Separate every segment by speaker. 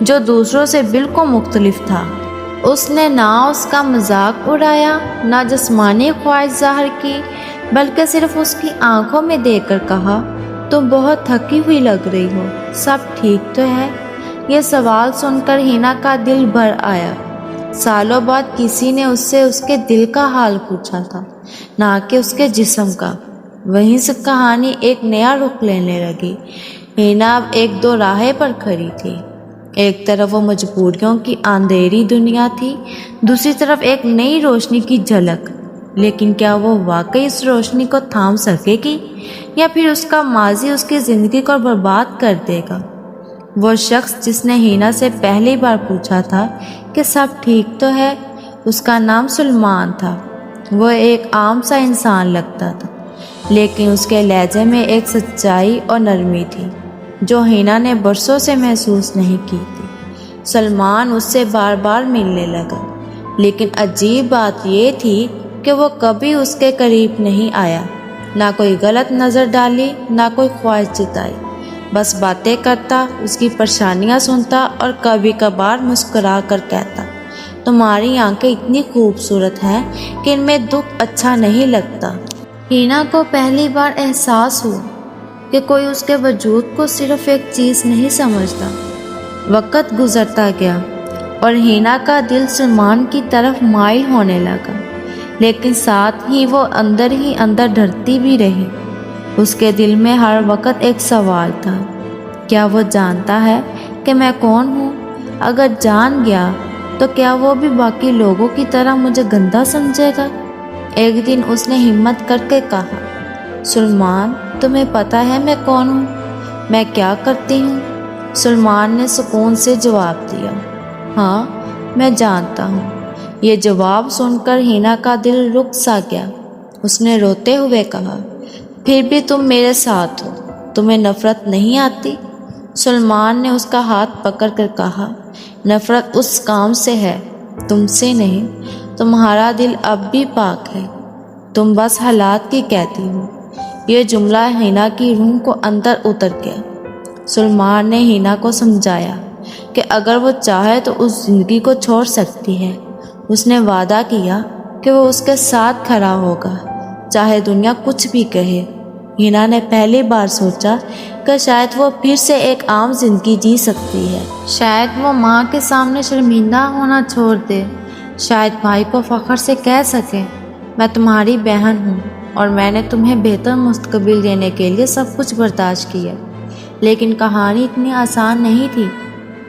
Speaker 1: جو دوسروں سے بالکل مختلف تھا۔ اس نے نہ اس کا مذاق اڑایا، نہ جسمانی خواہش ظاہر کی، بلکہ صرف اس کی آنکھوں میں دیکھ کر کہا، تم بہت تھکی ہوئی لگ رہی ہو، سب ٹھیک تو ہے؟ یہ سوال سن کر ہینا کا دل بھر آیا۔ سالوں بعد کسی نے اس سے اس کے دل کا حال پوچھا تھا، نہ کہ اس کے جسم کا۔ وہیں سے کہانی ایک نیا رخ لینے لگی۔ ہینا اب ایک دو راہیں پر کھڑی تھی۔ ایک طرف وہ مجبوریوں کی اندھیری دنیا تھی، دوسری طرف ایک نئی روشنی کی جھلک۔ لیکن کیا وہ واقعی اس روشنی کو تھام سکے گی، یا پھر اس کا ماضی اس کی زندگی کو برباد کر دے گا؟ وہ شخص جس نے ہینا سے پہلی بار پوچھا تھا کہ سب ٹھیک تو ہے، اس کا نام سلمان تھا۔ وہ ایک عام سا انسان لگتا تھا، لیکن اس کے لہجے میں ایک سچائی اور نرمی تھی جو ہینا نے برسوں سے محسوس نہیں کی تھی۔ سلمان اس سے بار بار ملنے لگا، لیکن عجیب بات یہ تھی کہ وہ کبھی اس کے قریب نہیں آیا، نہ کوئی غلط نظر ڈالی، نہ کوئی خواہش جتائی۔ بس باتیں کرتا، اس کی پریشانیاں سنتا اور کبھی کبھار مسکرا کر کہتا، تمہاری آنکھیں اتنی خوبصورت ہیں کہ ان میں دکھ اچھا نہیں لگتا۔ ہینا کو پہلی بار احساس ہوا کہ کوئی اس کے وجود کو صرف ایک چیز نہیں سمجھتا۔ وقت گزرتا گیا اور ہینا کا دل سلمان کی طرف مائل ہونے لگا، لیکن ساتھ ہی وہ اندر ہی اندر ڈرتی بھی رہی۔ اس کے دل میں ہر وقت ایک سوال تھا، کیا وہ جانتا ہے کہ میں کون ہوں؟ اگر جان گیا تو کیا وہ بھی باقی لوگوں کی طرح مجھے گندا سمجھے گا؟ ایک دن اس نے ہمت کر کے کہا، سلمان، تمہیں پتہ ہے میں کون ہوں، میں کیا کرتی ہوں؟ سلمان نے سکون سے جواب دیا، ہاں میں جانتا ہوں۔ یہ جواب سن کر ہینا کا دل رک سا گیا۔ اس نے روتے ہوئے کہا، پھر بھی تم میرے ساتھ ہو، تمہیں نفرت نہیں آتی؟ سلمان نے اس کا ہاتھ پکڑ کر کہا، نفرت اس کام سے ہے، تم سے نہیں۔ تمہارا دل اب بھی پاک ہے، تم بس حالات کی کہتی ہو۔ یہ جملہ ہینا کی روح کو اندر اتر گیا۔ سلمان نے ہینا کو سمجھایا کہ اگر وہ چاہے تو اس زندگی کو چھوڑ سکتی ہے۔ اس نے وعدہ کیا کہ وہ اس کے ساتھ کھڑا ہوگا، چاہے دنیا کچھ بھی کہے۔ ہینا نے پہلی بار سوچا کہ شاید وہ پھر سے ایک عام زندگی جی سکتی ہے، شاید وہ ماں کے سامنے شرمندہ ہونا چھوڑ دے، شاید بھائی کو فخر سے کہہ سکے، میں تمہاری بہن ہوں اور میں نے تمہیں بہتر مستقبل دینے کے لیے سب کچھ برداشت کیا۔ لیکن کہانی اتنی آسان نہیں تھی۔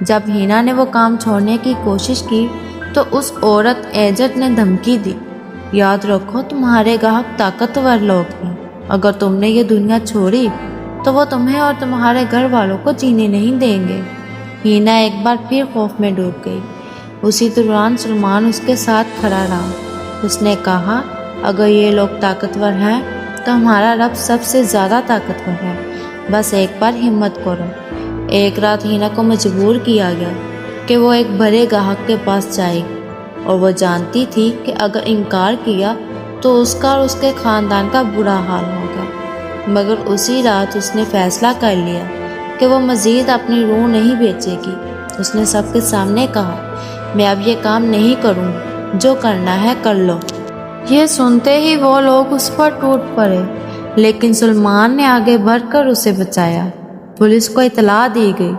Speaker 1: جب ہینا نے وہ کام چھوڑنے کی کوشش کی تو اس عورت ایجنٹ نے دھمکی دی، یاد رکھو تمہارے گاہک طاقتور لوگ ہیں، اگر تم نے یہ دنیا چھوڑی تو وہ تمہیں اور تمہارے گھر والوں کو جینے نہیں دیں گے۔ ہینا ایک بار پھر خوف میں ڈوب گئی۔ اسی دوران سلمان اس کے ساتھ کھڑا رہا۔ اس نے کہا، اگر یہ لوگ طاقتور ہیں تو ہمارا رب سب سے زیادہ طاقتور ہے، بس ایک بار ہمت کرو۔ ایک رات ہینا کو مجبور کیا گیا کہ وہ ایک بڑے گاہک کے پاس جائے، اور وہ جانتی تھی کہ اگر انکار کیا تو اس کا اور اس کے خاندان کا برا حال ہوگا۔ مگر اسی رات اس نے فیصلہ کر لیا کہ وہ مزید اپنی روح نہیں بیچے گی۔ اس نے سب کے سامنے کہا، میں اب یہ کام نہیں کروں، جو کرنا ہے کر لو۔ یہ سنتے ہی وہ لوگ اس پر ٹوٹ پڑے، لیکن سلمان نے آگے بڑھ کر اسے بچایا۔ پولیس کو اطلاع دی گئی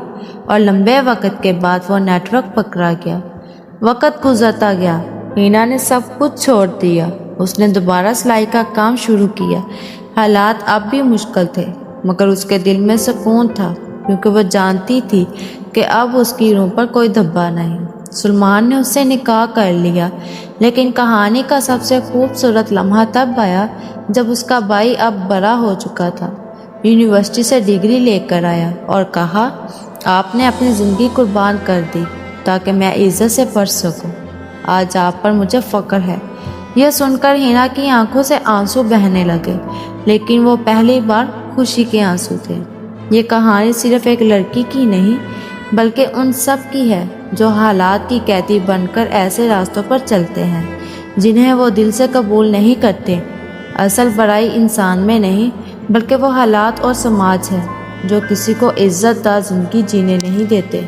Speaker 1: اور لمبے وقت کے بعد وہ نیٹ ورک پکڑا گیا۔ وقت گزرتا گیا، ہینا نے سب کچھ چھوڑ دیا۔ اس نے دوبارہ سلائی کا کام شروع کیا۔ حالات اب بھی مشکل تھے، مگر اس کے دل میں سکون تھا، کیونکہ وہ جانتی تھی کہ اب اس کی روح پر کوئی دھبا نہیں۔ سلمان نے اس سے نکاح کر لیا، لیکن کہانی کا سب سے خوبصورت لمحہ تب آیا جب اس کا بھائی اب بڑا ہو چکا تھا، یونیورسٹی سے ڈگری لے کر آیا اور کہا، آپ نے اپنی زندگی قربان کر دی تاکہ میں عزت سے پڑھ سکوں۔ آج آپ پر مجھے فخر ہے۔ یہ سن کر ہینا کی آنکھوں سے آنسو بہنے لگے، لیکن وہ پہلی بار خوشی کے آنسو تھے۔ یہ کہانی صرف ایک لڑکی کی نہیں، بلکہ ان سب کی ہے جو حالات کی قیدی بن کر ایسے راستوں پر چلتے ہیں جنہیں وہ دل سے قبول نہیں کرتے۔ اصل بڑائی انسان میں نہیں، بلکہ وہ حالات اور سماج ہے جو کسی کو عزت دار زندگی جینے نہیں دیتے۔